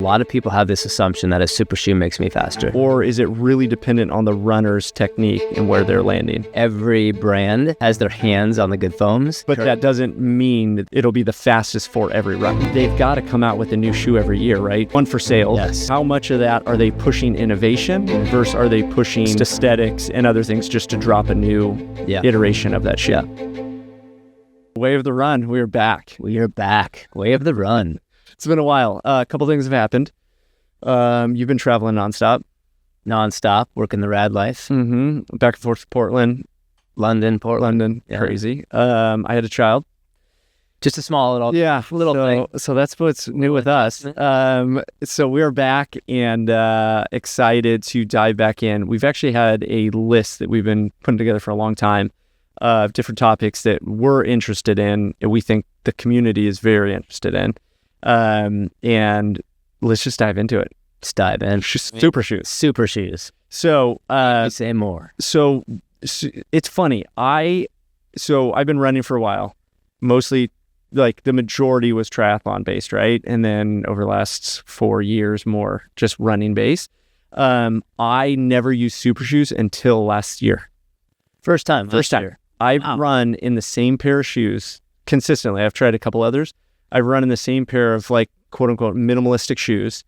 A lot of people have this assumption that a super shoe makes me faster. Or is it really dependent on the runner's technique and where they're landing? Every brand has their hands on the good foams. But that doesn't mean that it'll be the fastest for every runner. They've got to come out with a new shoe every year, right? One for sale. Yes. How much of that are they pushing innovation versus are they pushing aesthetics and other things just to drop a new iteration of that shoe? Yeah. Way of the run. We're back. We are back. Way of the run. It's been a while. A couple things have happened. You've been traveling nonstop. Working the rad life. Mm-hmm. Back and forth to Portland. London. Yeah. Crazy. I had a child. Just a small little thing. So that's what's new with us. So we're back and excited to dive back in. We've actually had a list that we've been putting together for a long time of different topics that we're interested in and we think the community is very interested in. And let's just dive into it. Let's dive in. Super shoes. Super shoes. So say more. So it's funny. I've been running for a while. Mostly, like the majority was triathlon based, right? And then over the last 4 years, more just running based. I never used super shoes until last year. First time. I've run in the same pair of shoes consistently. I've tried a couple others. I've run in the same pair of like quote unquote minimalistic shoes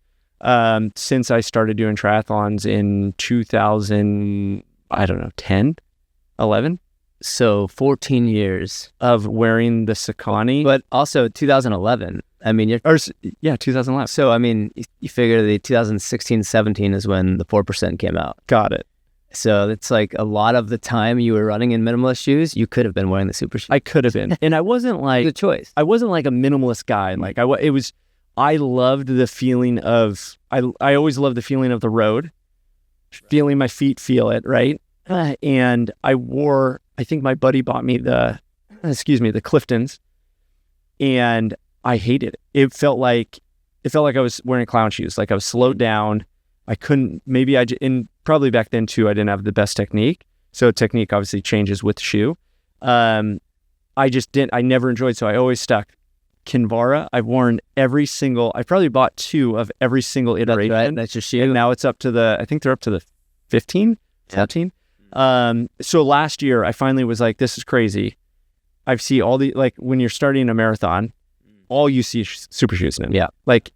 since I started doing triathlons in 10, 11. So 14 years of wearing the Saucony. But also 2011. I mean, 2011. So, I mean, you figure the 2016, 17 is when the 4% came out. Got it. So it's like a lot of the time you were running in minimalist shoes, you could have been wearing the super shoes. I could have been. And I wasn't like... Good choice. I wasn't like a minimalist guy. Like I loved the feeling of... I always loved the feeling of the road. Feeling my feet feel it, right? And I wore... I think my buddy bought me the Cliftons. And I hated it. It felt like I was wearing clown shoes. Like I was slowed down. I couldn't... probably back then too, I didn't have the best technique. So technique obviously changes with the shoe. I never enjoyed, so I always stuck. Kinvara, I've worn I probably bought 2 of every single iteration. That's right. That's your shoe. And now it's up to I think they're up to the 15, 14. So last year I finally was like, this is crazy. I see all the, like when you're starting a marathon, all you see is super shoes in. Yeah. Like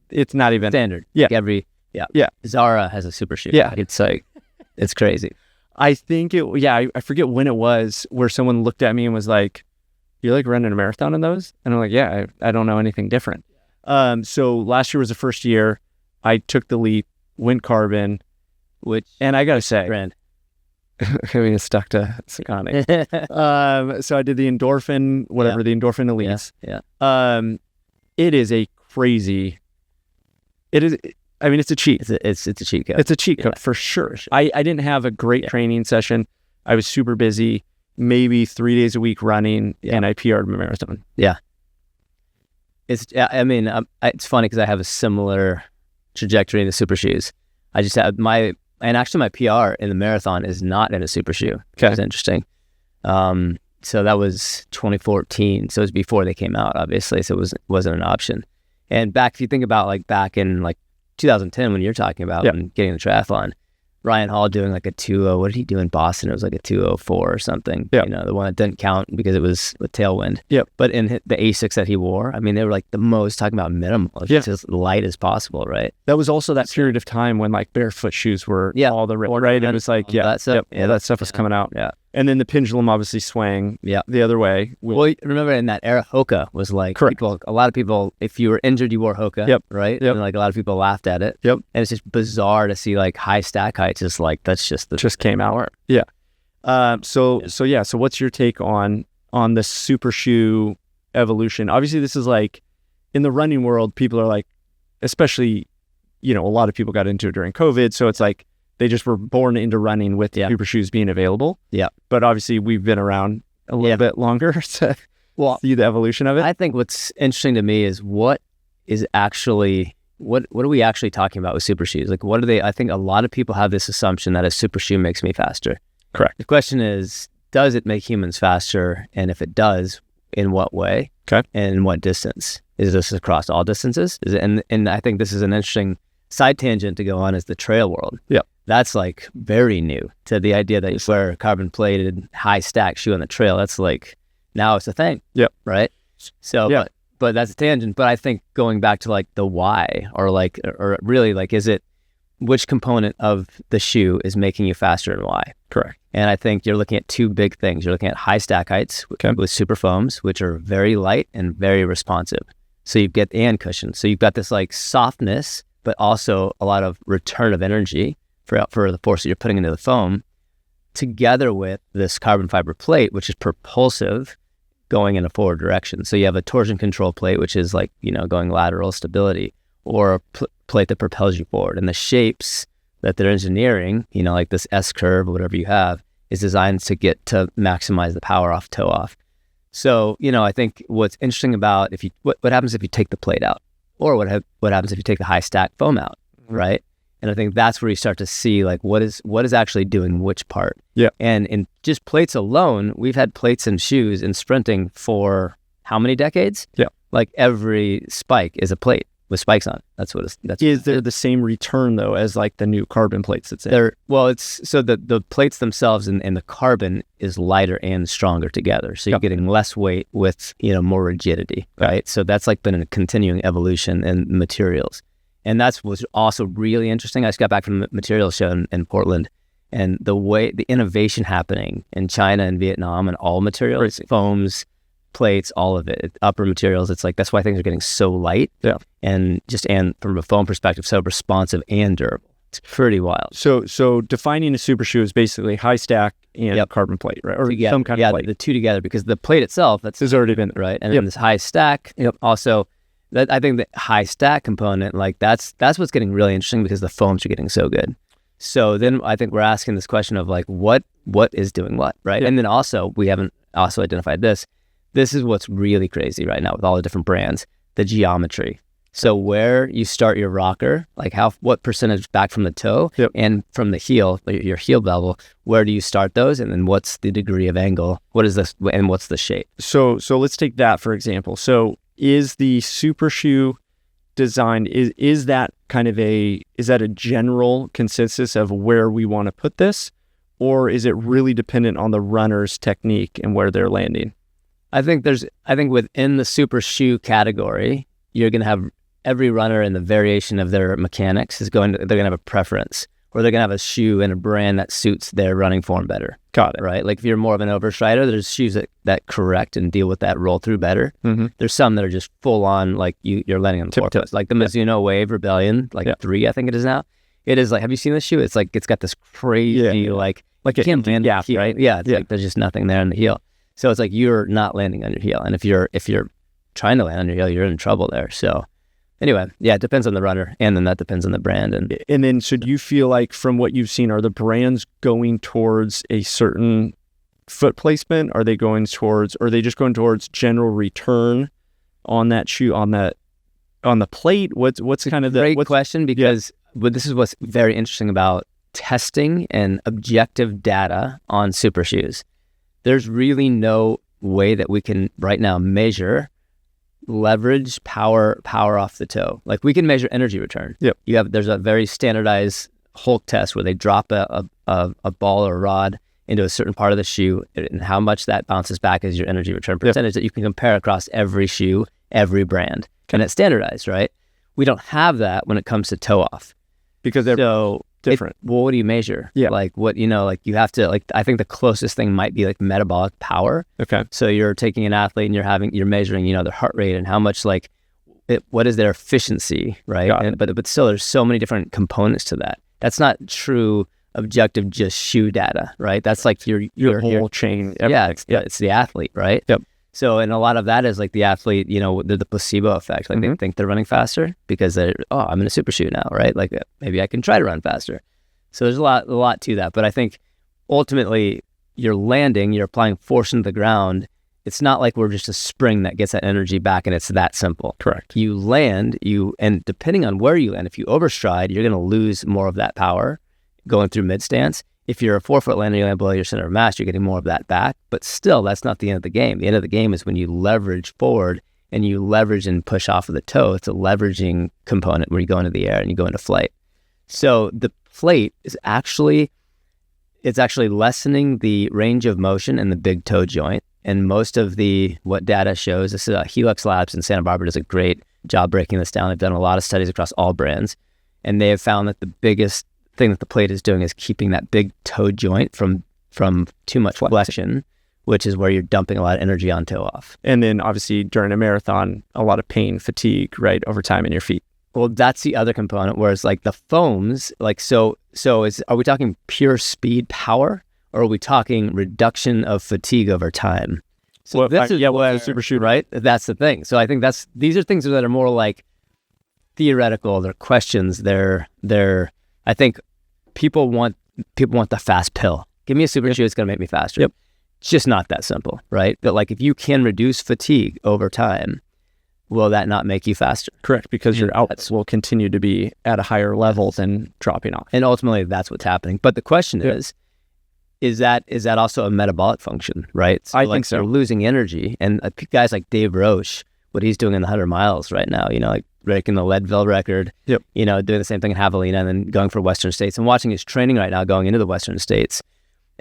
it's not even standard. Yeah. Like Yeah. Zara has a super shoe. Yeah. It's like, it's crazy. I think I forget when it was where someone looked at me and was like, you're like running a marathon in those? And I'm like, yeah, I don't know anything different. So last year was the first year I took the leap, went carbon, and I got to say, brand. I mean, it's stuck to Saucony. So I did the endorphin, the endorphin elites. Yeah. It is a crazy, I mean, it's a cheat. It's a cheat code. It's a cheat code for sure. I didn't have a great training session. I was super busy, maybe 3 days a week running, and I PR'd my marathon. Yeah. It's funny because I have a similar trajectory in the super shoes. I just had my PR in the marathon is not in a super shoe. Okay. It's interesting. So that was 2014. So it was before they came out, obviously. So it wasn't an option. And if you think about back in 2010 when you're talking about and getting the triathlon, Ryan Hall doing like a 2:0. What did he do in Boston? It was like a 2:04 or something. Yeah. The one that didn't count because it was with tailwind. Yep. But in the Asics that he wore, I mean, they were like the most talking about minimal. Just as light as possible, right? That was also that period of time when like barefoot shoes were all the right. It was like that stuff. That stuff was coming out. Yeah. And then the pendulum obviously swang the other way. Well, remember in that era, Hoka was like, correct. A lot of people, if you were injured, you wore Hoka, right? Yep. And like a lot of people laughed at it. Yep. And it's just bizarre to see like high stack heights, just like that's just came out. Yeah. So what's your take on the super shoe evolution? Obviously, this is like in the running world, people are like, especially, a lot of people got into it during COVID. So it's like, they just were born into running with super shoes being available. Yeah. But obviously we've been around a little bit longer to see the evolution of it. I think what's interesting to me is what are we actually talking about with super shoes? Like I think a lot of people have this assumption that a super shoe makes me faster. Correct. The question is, does it make humans faster? And if it does, in what way? Okay. And what distance? Is this across all distances? And I think this is an interesting side tangent to go on is the trail world. Yeah. That's like very new to the idea that you wear a carbon plated high stack shoe on the trail. That's like, now it's a thing. Yep. Right. So, Yeah. but that's a tangent. But I think going back to like the why or really like, is it which component of the shoe is making you faster and why? Correct. And I think you're looking at two big things. You're looking at high stack heights with super foams, which are very light and very responsive. So you get and cushion. So you've got this like softness, but also a lot of return of energy for the force that you're putting into the foam, together with this carbon fiber plate, which is propulsive, going in a forward direction. So you have a torsion control plate, which is like, going lateral stability, or a plate that propels you forward. And the shapes that they're engineering, like this S curve or whatever you have, is designed to maximize the power off toe off. So, I think what's interesting about what happens if you take the plate out, or what happens if you take the high stack foam out, right? And I think that's where you start to see like what is actually doing which part. Yeah. And in just plates alone, we've had plates in shoes in sprinting for how many decades? Yeah. Like every spike is a plate with spikes on it. Is there the same return though as like the new carbon plates that's in? It's so the plates themselves and the carbon is lighter and stronger together. So you're getting less weight with, more rigidity, right? So that's like been a continuing evolution in materials. And that's what's also really interesting. I just got back from the materials show in Portland, and the innovation happening in China and Vietnam and all materials, foams, plates, all of it, upper materials. It's like, that's why things are getting so light. Yeah. And from a foam perspective, so responsive and durable. It's pretty wild. So defining a super shoe is basically high stack and carbon plate, right? Or some kind of plate. The two together, because the plate itself, has already been, right? And then this high stack, also, I think the high stack component, like that's what's getting really interesting, because the foams are getting so good. So then I think we're asking this question of like, what is doing what, right? And then also, we haven't also identified this. This is what's really crazy right now with all the different brands, the geometry. So where you start your rocker, like what percentage back from the toe and from the heel, your heel bevel, where do you start those? And then what's the degree of angle? What is this? And what's the shape? So let's take that for example. So is the super shoe design, is that a general consensus of where we want to put this? Or is it really dependent on the runner's technique and where they're landing? I think within the super shoe category, you're going to have every runner in the variation of their mechanics they're going to have a preference, or they're going to have a shoe and a brand that suits their running form better. Got it. Right? Like if you're more of an overstrider, there's shoes that correct and deal with that roll through better. Mm-hmm. There's some that are just full on, like you're landing on the floor. Like the Mizuno Wave Rebellion, 3, I think it is now. It is like, have you seen this shoe? It's like, it's got this crazy, like you can't land gap, right? Yeah. It's like, there's just nothing there in the heel. So it's like, you're not landing on your heel. And if you're trying to land on your heel, you're in trouble there. So anyway, it depends on the runner, and then that depends on the brand. And then, so do you feel like from what you've seen, are the brands going towards a certain foot placement? Are they just going towards general return on that shoe, on the plate? What's kind of the great question, because this is what's very interesting about testing and objective data on super shoes. There's really no way that we can right now measure leverage power off the toe. Like we can measure energy return. Yep. There's a very standardized Hulk test where they drop a ball or a rod into a certain part of the shoe, and how much that bounces back is your energy return percentage that you can compare across every shoe, every brand. And it's standardized, right? We don't have that when it comes to toe off, because they're different. What do you measure? Yeah. Like what, you have to, I think the closest thing might be like metabolic power. Okay. So you're taking an athlete and you're measuring, their heart rate and how much what is their efficiency, right? But still there's so many different components to that. That's not true objective, just shoe data, right? That's like your whole chain. It's the athlete, right? Yep. So, and a lot of that is like the athlete, the placebo effect. Like they think they're running faster because I'm in a super shoe now, right? Like maybe I can try to run faster. So there's a lot to that. But I think ultimately you're landing, you're applying force into the ground. It's not like we're just a spring that gets that energy back, and it's that simple. Correct. You land, and depending on where you land, if you overstride, you're going to lose more of that power going through mid stance. if you're a 4-foot lander, you land below your center of mass, you're getting more of that back. But still, that's not the end of the game. The end of the game is when you leverage forward and you leverage and push off of the toe. It's a leveraging component where you go into the air and you go into flight. So the plate is actually lessening the range of motion in the big toe joint. And most of what data shows, this is Helix Labs in Santa Barbara does a great job breaking this down. They've done a lot of studies across all brands. And they have found that the biggest thing that the plate is doing is keeping that big toe joint from too much flexion, which is where you're dumping a lot of energy on toe off. And then obviously during a marathon, a lot of pain, fatigue, right, over time in your feet. Well, that's the other component, whereas like the foams, like are we talking pure speed power, or are we talking reduction of fatigue over time? So the super shoe, right? That's the thing. So I think these are things that are more like theoretical. They're questions. I think people want the fast pill. Give me a super shoe, it's going to make me faster. Yep. It's just not that simple, right? But like if you can reduce fatigue over time, will that not make you faster? Correct, because your outputs will continue to be at a higher level than dropping off. And ultimately, that's what's happening. But the question is that also a metabolic function, right? So I think so. You're losing energy. And guys like Dave Roche, what he's doing in the 100 miles right now, like breaking the Leadville record, doing the same thing in Javelina and then going for Western States and watching his training right now going into the Western States.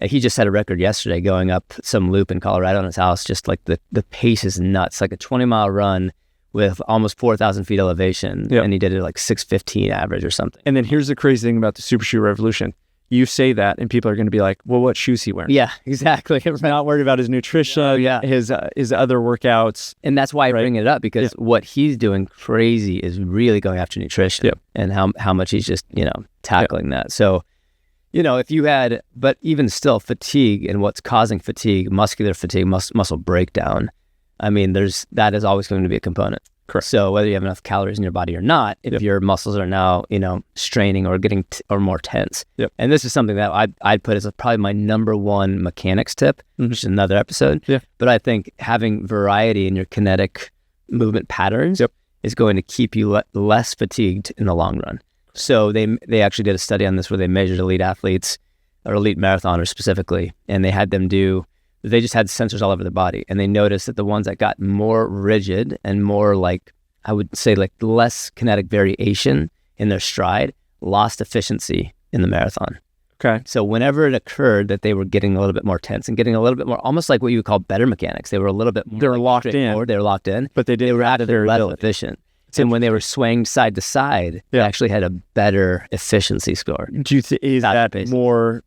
He just had a record yesterday going up some loop in Colorado in his house. Just like the pace is nuts, like a 20-mile run with almost 4,000 feet elevation. And he did it like 6:15 average or something. And then here's the crazy thing about the super shoe revolution. You say that and people are going to be like, well, what shoes he wearing? Yeah, exactly. We're not worried about his nutrition, his other workouts. And that's why I bring it up, because what he's doing crazy is really going after nutrition and how much he's just, tackling that. So, if you had, but even still fatigue and what's causing fatigue, muscular fatigue, muscle breakdown, I mean, that is always going to be a component. Correct. So whether you have enough calories in your body or not, if your muscles are now, straining or getting or more tense. And this is something that I'd put as probably my number one mechanics tip, which is another episode. But I think having variety in your kinetic movement patterns is going to keep you less fatigued in the long run. So they actually did a study on this where they measured elite athletes or elite marathoners specifically, and they had them they just had sensors all over the body, and they noticed that the ones that got more rigid and more I would say less kinetic variation in their stride lost efficiency in the marathon. Okay. So whenever it occurred that they were getting a little bit more tense and getting a little bit more, almost like what you would call better mechanics, they were a little bit more they were locked in, but they were less efficient. And when they were swaying side to side, they actually had a better efficiency score. Do you is that more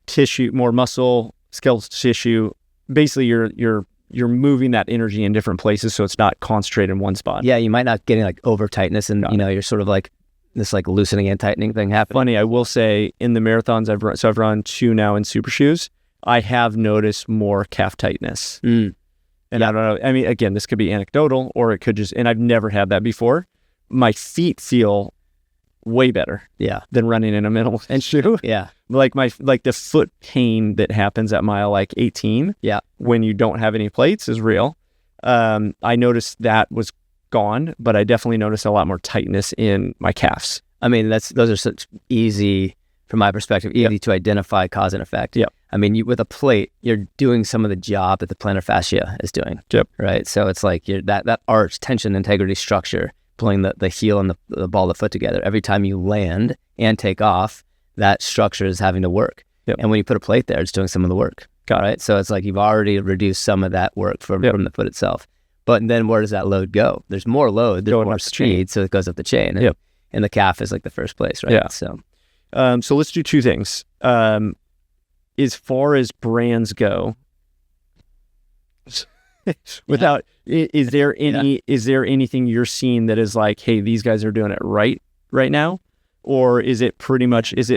tissue, more muscle, skeletal tissue? Basically, you're moving that energy in different places, so it's not concentrated in one spot. Yeah, you might not getting over tightness, and you're sort of like this loosening and tightening thing happening. Funny, I will say in the marathons I've run 2 now in super shoes, I have noticed more calf tightness. And I don't know. I mean, again, this could be anecdotal, or it could and I've never had that before. My feet feel way better than running in a minimalist shoe. Like the foot pain that happens at mile 18 when you don't have any plates is real. I noticed that was gone, but I definitely noticed a lot more tightness in my calves. I mean, those are such easy, from my perspective, easy to identify cause and effect. I mean, with a plate, you're doing some of the job that the plantar fascia is doing. Right. So it's like that arch, tension, integrity, structure, pulling the heel and the ball of the foot together. Every time you land and take off, that structure is having to work. And when you put a plate there, it's doing some of the work. Right. So it's like you've already reduced some of that work from the foot itself. But then where does that load go? There's more load, there's more speed, so it goes up the chain. And the calf is like the first place, right? So let's do 2 things. As far as brands go, is there anything you're seeing that is like, hey, these guys are doing it right now? Or is it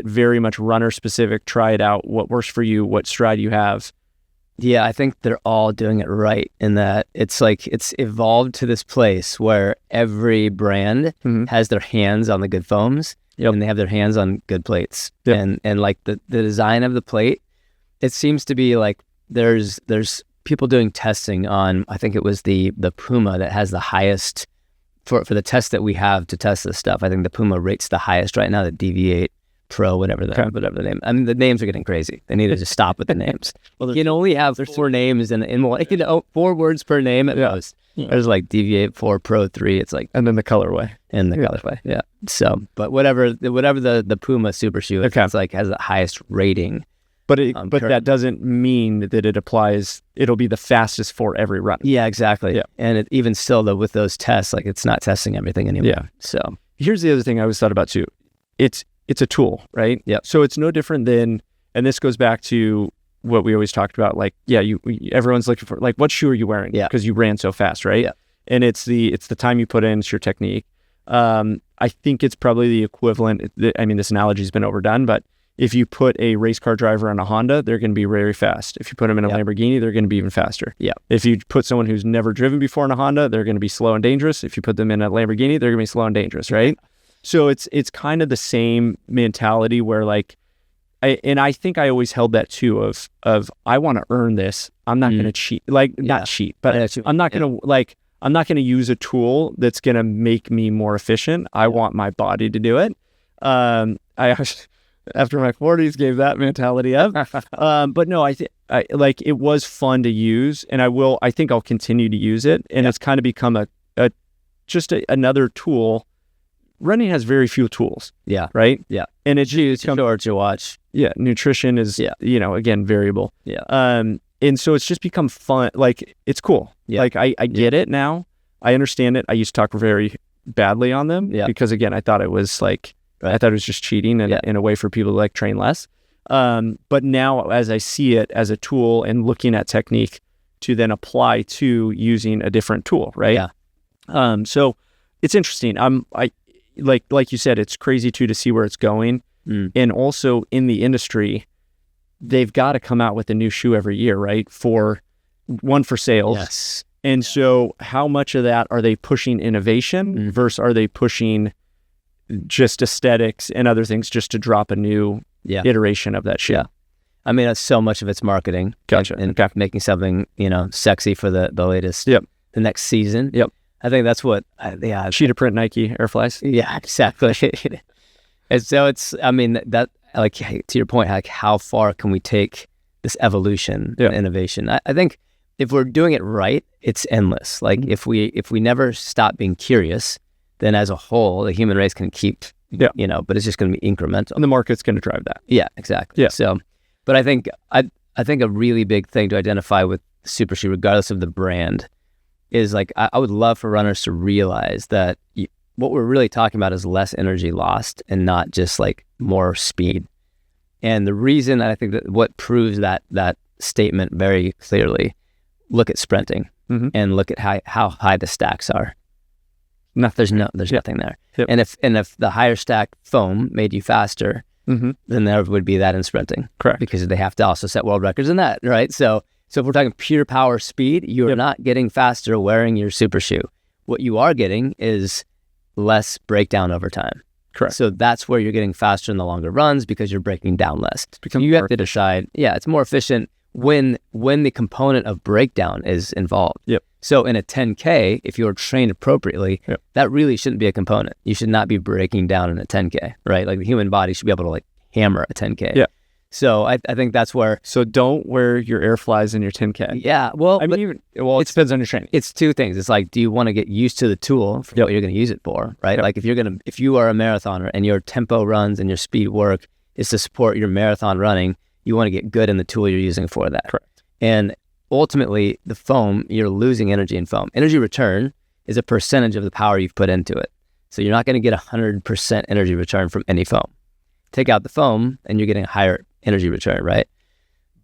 very much runner specific? Try it out. What works for you? What stride you have? Yeah, I think they're all doing it right in that it's evolved to this place where every brand has their hands on the good foams and they have their hands on good plates. And like the design of the plate, it seems to be like there's people doing testing on, I think it was the Puma that has the highest, for the test that we have to test this stuff, I think the Puma rates the highest right now, the Deviate Pro, whatever the name. I mean, the names are getting crazy. They need to just stop with the names. Well, you can only have 4 names in one. 4 words per name at most. Yeah. There's like Deviate 4, Pro 3. It's like, and then the colorway. Colorway. Yeah. So, but whatever the Puma super shoe, it's like has the highest rating. But that doesn't mean that it applies. It'll be the fastest for every run. Yeah, exactly. Yeah. And even still, though, with those tests, like it's not testing everything anymore. Yeah. So here's the other thing I always thought about too. It's a tool, right? Yeah. So it's no different than, and this goes back to what we always talked about. Like, everyone's looking for like, what shoe are you wearing? Yeah. Because you ran so fast, right? Yeah. And it's the time you put in, it's your technique. I think it's probably the equivalent. I mean, this analogy's been overdone, but if you put a race car driver on a Honda, they're going to be very fast. If you put them in a Lamborghini, they're going to be even faster. Yeah. If you put someone who's never driven before in a Honda, they're going to be slow and dangerous. If you put them in a Lamborghini, they're going to be slow and dangerous, right? So it's kind of the same mentality where like, I think I always held that too of I want to earn this. I'm not going to cheat, not cheat, but I'm not going to I'm not going to use a tool that's going to make me more efficient. I want my body to do it. After my 40s gave that mentality up. But no, I like it was fun to use, and I think I'll continue to use it. And it's kind of become just another tool. Running has very few tools. Yeah. Right? Yeah. And it's short to watch. Yeah. Nutrition is, again, variable. Yeah. And so it's just become fun. Like, it's cool. Yeah. Like, I get it now. I understand it. I used to talk very badly on them because, again, I thought it was like, I thought it was just cheating and in a way for people to like train less. But now as I see it as a tool and looking at technique to then apply to using a different tool, right? Yeah. So it's interesting. Like you said, it's crazy too to see where it's going. And also in the industry, they've got to come out with a new shoe every year, right? For sales. Yes. And so how much of that are they pushing innovation versus are they pushing just aesthetics and other things just to drop a new iteration of that shoe? Yeah. I mean, that's so much of it's marketing. Gotcha. And making something, sexy for the latest, the next season. Yep. I think that's what, cheetah print Nike Airflies. Yeah, exactly. And so I mean, that, like, to your point, like, how far can we take this evolution and innovation? I think if we're doing it right, it's endless. Like, if we never stop being curious, then as a whole, the human race can keep, but it's just going to be incremental. And the market's going to drive that. Yeah, exactly. Yeah. So, but I think a really big thing to identify with super shoe, regardless of the brand, is like, I would love for runners to realize that what we're really talking about is less energy lost and not just like more speed. And the reason I think that what proves that statement very clearly, look at sprinting and look at how high the stacks are. There's nothing there. Yep. And if the higher stack foam made you faster, then there would be that in sprinting. Correct. Because they have to also set world records in that, right? So if we're talking pure power speed, you are not getting faster wearing your super shoe. What you are getting is less breakdown over time. Correct. So that's where you're getting faster in the longer runs because you're breaking down less. You have to decide, it's more efficient when the component of breakdown is involved. Yep. So in a 10K, if you're trained appropriately, that really shouldn't be a component. You should not be breaking down in a 10K, right? Like the human body should be able to like hammer a 10K. Yeah. So I think that's where. So don't wear your Airflies in your 10K. Yeah. Well, I mean, it depends on your training. It's two things. It's like, do you want to get used to the tool for what you're going to use it for, right? Like if you are a marathoner and your tempo runs and your speed work is to support your marathon running, you want to get good in the tool you're using for that. Correct. And ultimately, the foam, you're losing energy in foam. Energy return is a percentage of the power you've put into it. So you're not going to get 100% energy return from any foam. Take out the foam and you're getting a higher energy return, right?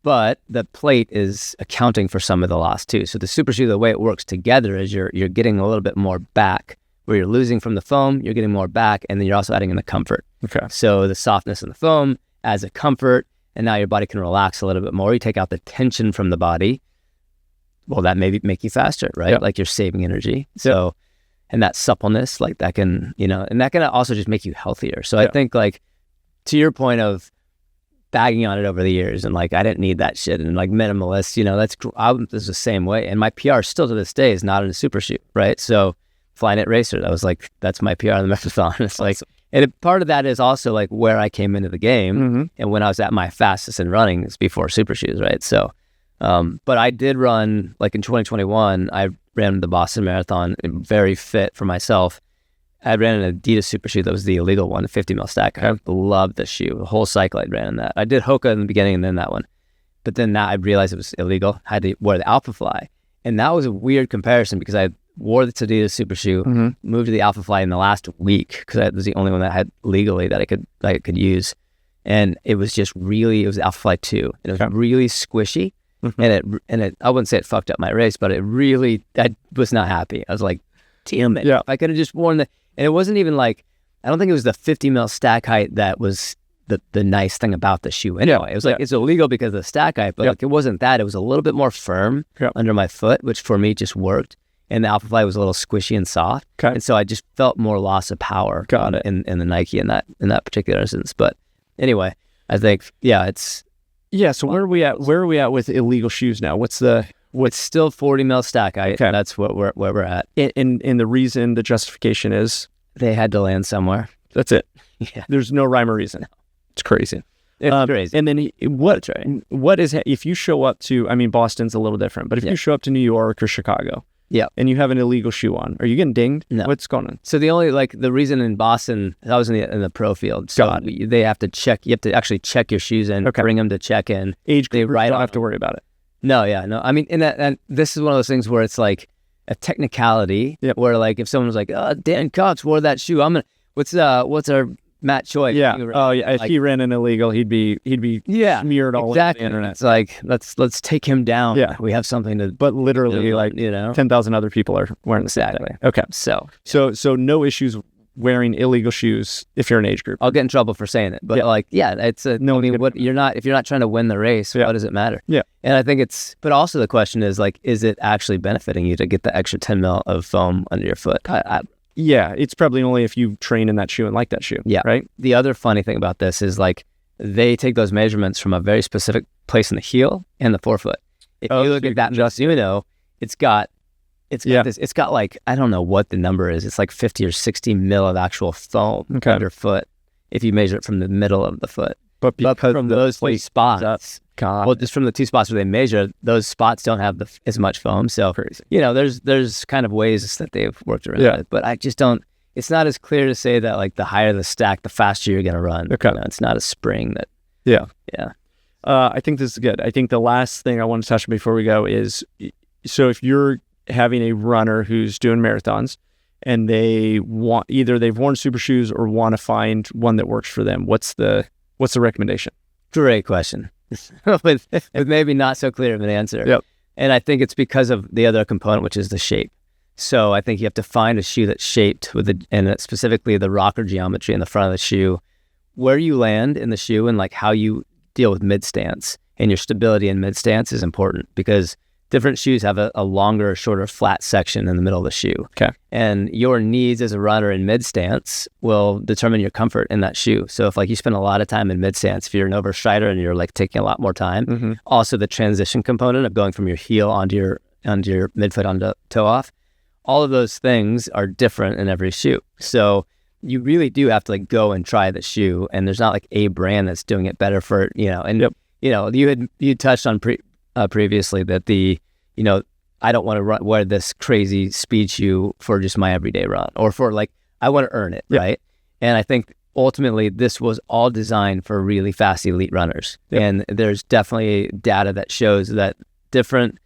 But the plate is accounting for some of the loss too. So the super shoe, the way it works together is you're getting a little bit more back. Where you're losing from the foam, you're getting more back, and then you're also adding in the comfort. Okay. So the softness in the foam adds a comfort, and now your body can relax a little bit more. You take out the tension from the body. Well, that may make you faster, right? Yep. Like you're saving energy. So, and that suppleness, like that can, and that can also just make you healthier. So I think like, to your point of bagging on it over the years and like, I didn't need that shit and like minimalist, I was the same way. And my PR still to this day is not in a super shoe, right? So Flyknit Racer, that's my PR in the marathon. It's like, And part of that is also like where I came into the game and when I was at my fastest in running is before super shoes, right? So, but I did run, like in 2021, I ran the Boston Marathon, very fit for myself. I ran an Adidas super shoe that was the illegal one, the 50 mil stack. I loved the shoe. The whole cycle I ran in that. I did Hoka in the beginning and then that one. But then now I realized it was illegal. I had to wear the Alpha Fly. And that was a weird comparison because I wore the Adidas super shoe, moved to the Alpha Fly in the last week because that was the only one that I had legally that I could use. And it was just really, it was Alpha Fly 2. And it was really squishy. And it, I wouldn't say it fucked up my race, but I was not happy. I was like, damn it. Yeah. If I could have just worn and it wasn't even like, I don't think it was the 50 mil stack height that was the nice thing about the shoe anyway. It was like, it's illegal because of the stack height, but like it wasn't that. It was a little bit more firm under my foot, which for me just worked. And the Alpha Fly was a little squishy and soft. And so I just felt more loss of power in the Nike in that particular instance. But anyway, I think, it's... Yeah, so where are we at with illegal shoes now? What's still 40 mil stack height. Okay. That's where we're at. And the reason, the justification is? They had to land somewhere. That's it. Yeah. There's no rhyme or reason. It's crazy. It's crazy. And then what is, if you show up to, I mean, Boston's a little different, but if you show up to New York or Chicago, and you have an illegal shoe on, are you getting dinged? No. What's going on? So the reason in Boston, I was in the pro field, so they have to check, you have to actually check your shoes in, bring them to check in. Age group, they don't have to worry about it. No. I mean, and this is one of those things where it's like a technicality where like if someone was like, oh, Dan Cox wore that shoe, what's our Matt Choi? Yeah. If he ran an illegal, he'd be smeared all over the internet. It's like let's take him down. Yeah. We have something to. But literally, 10,000 other people are wearing the same thing. Okay. So no issues wearing illegal shoes if you're an age group. I'll get in trouble for saying it, but it's a no. I mean, if you're not trying to win the race, what does it matter? Yeah. And I think but also the question is like, is it actually benefiting you to get the extra 10 mil of foam under your foot? Yeah, it's probably only if you train in that shoe and like that shoe. Yeah. Right. The other funny thing about this is like they take those measurements from a very specific place in the heel and the forefoot. If you look at that Mizuno, it's got like, I don't know what the number is. It's like 50 or 60 mil of actual foam underfoot if you measure it from the middle of the foot. But from those two spots, just from the two spots where they measure, those spots don't have as much foam. So, there's kind of ways that they've worked around it. But I just don't, it's not as clear to say that like the higher the stack, the faster you're going to run. Okay. It's not a spring that. Yeah. I think this is good. I think the last thing I want to touch on before we go is, so if you're having a runner who's doing marathons and they've worn super shoes or want to find one that works for them, what's the recommendation? Great question. with maybe not so clear of an answer. Yep. And I think it's because of the other component, which is the shape. So I think you have to find a shoe that's shaped and specifically the rocker geometry in the front of the shoe, where you land in the shoe and like how you deal with mid stance, and your stability in mid stance is important because different shoes have a longer or shorter flat section in the middle of the shoe. Okay. And your needs as a runner in mid stance will determine your comfort in that shoe. So if like you spend a lot of time in mid stance, if you're an overstrider and you're like taking a lot more time, also the transition component of going from your heel onto your midfoot onto toe off, all of those things are different in every shoe. So you really do have to like go and try the shoe, and there's not like a brand that's doing it better for, you touched on previously that I don't want to wear this crazy speed shoe for just my everyday run, or for like, I want to earn it, right? And I think ultimately this was all designed for really fast elite runners. And there's definitely data that shows that different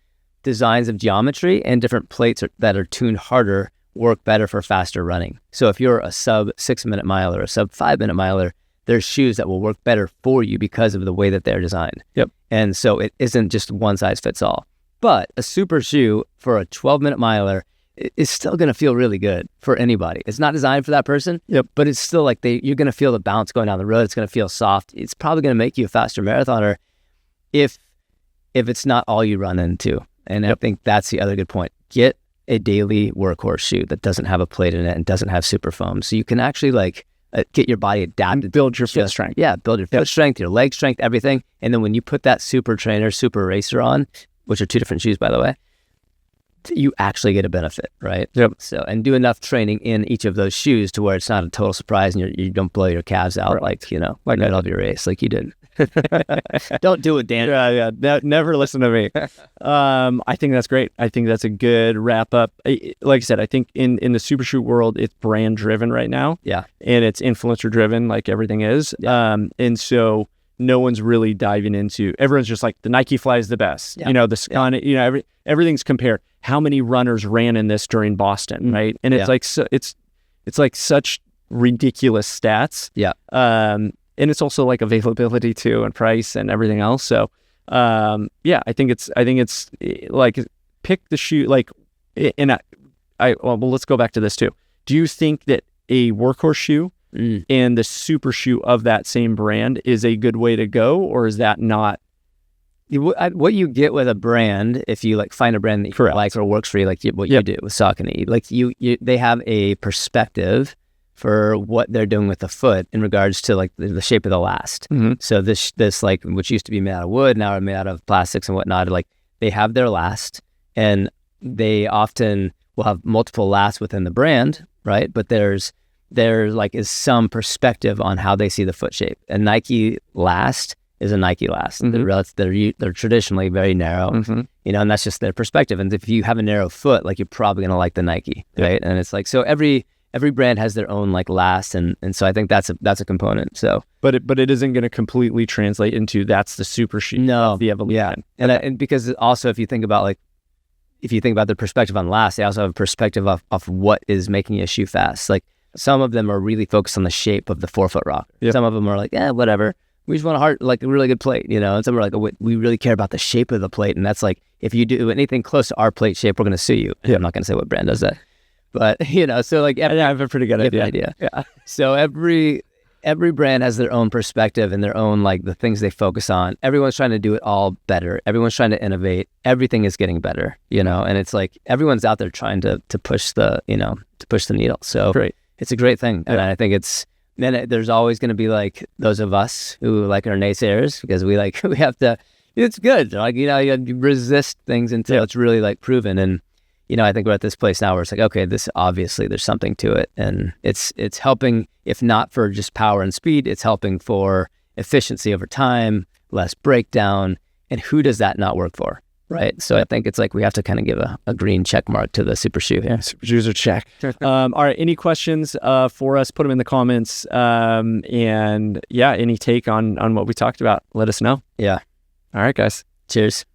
designs of geometry and different plates that are tuned harder work better for faster running. So if you're a sub 6 minute miler or a sub 5 minute miler, there's shoes that will work better for you because of the way that they're designed. Yep. And so it isn't just one size fits all. But a super shoe for a 12-minute miler is still going to feel really good for anybody. It's not designed for that person, but it's still like you're going to feel the bounce going down the road. It's going to feel soft. It's probably going to make you a faster marathoner if it's not all you run into. And I think that's the other good point. Get a daily workhorse shoe that doesn't have a plate in it and doesn't have super foam. So you can actually like get your body adapted. Build your foot strength. Yeah, build your foot strength, your leg strength, everything. And then when you put that super trainer, super racer on, which are two different shoes, by the way, you actually get a benefit, right? Yep. So, and do enough training in each of those shoes to where it's not a total surprise and you don't blow your calves out like in the middle of your race like you did. Don't do it, Dan. Yeah. Never listen to me. I think that's great. I think that's a good wrap up. Like I said, I think in the super shoe world, it's brand driven right now. Yeah. And it's influencer driven, like everything is. Yeah. And so no one's really diving into. Everyone's just like the Nike Fly is the best. Yeah. The Scott. Everything's compared. How many runners ran in this during Boston, right? And it's like it's like such ridiculous stats. Yeah. And it's also like availability too, and price and everything else. So, I think it's like pick the shoe. Like, and well, let's go back to this too. Do you think that a workhorse shoe and the super shoe of that same brand is a good way to go, or is that not? What you get with a brand, if you like find a brand that you like or works for you, like what you do with Saucony, like they have a perspective for what they're doing with the foot in regards to like the shape of the last. Mm-hmm. So this like, which used to be made out of wood, now are made out of plastics and whatnot. Like they have their last, and they often will have multiple lasts within the brand, right? But there like is some perspective on how they see the foot shape. A Nike last is a Nike last. Mm-hmm. They're traditionally very narrow, and that's just their perspective. And if you have a narrow foot, like you're probably gonna like the Nike, right? And it's like, so every brand has their own like last, and so I think that's a component. So, but it isn't going to completely translate into that's the super shoe. No, the evolution. Yeah, and because also if you think about the perspective on last, they also have a perspective of what is making a shoe fast. Like some of them are really focused on the shape of the forefoot rocker. Yep. Some of them are like, whatever. We just want a really good plate, And some are like, we really care about the shape of the plate, and that's like, if you do anything close to our plate shape, we're going to sue you. I'm not going to say what brand does that. But, so like, I have a pretty good idea. Yeah. So every brand has their own perspective and their own, like the things they focus on. Everyone's trying to do it all better. Everyone's trying to innovate. Everything is getting better, and it's like, everyone's out there trying to push the needle. So great. It's a great thing. And I think there's always going to be like those of us who like are naysayers because we have to, it's good. Like, you resist things until it's really like proven. And, I think we're at this place now where it's like, okay, this obviously there's something to it, and it's helping, if not for just power and speed, it's helping for efficiency over time, less breakdown, and who does that not work for, right? So I think it's like we have to kind of give a green check mark to the super shoe. Yeah, super shoes are check. All right, any questions for us? Put them in the comments, and any take on what we talked about, let us know. Yeah. All right, guys. Cheers.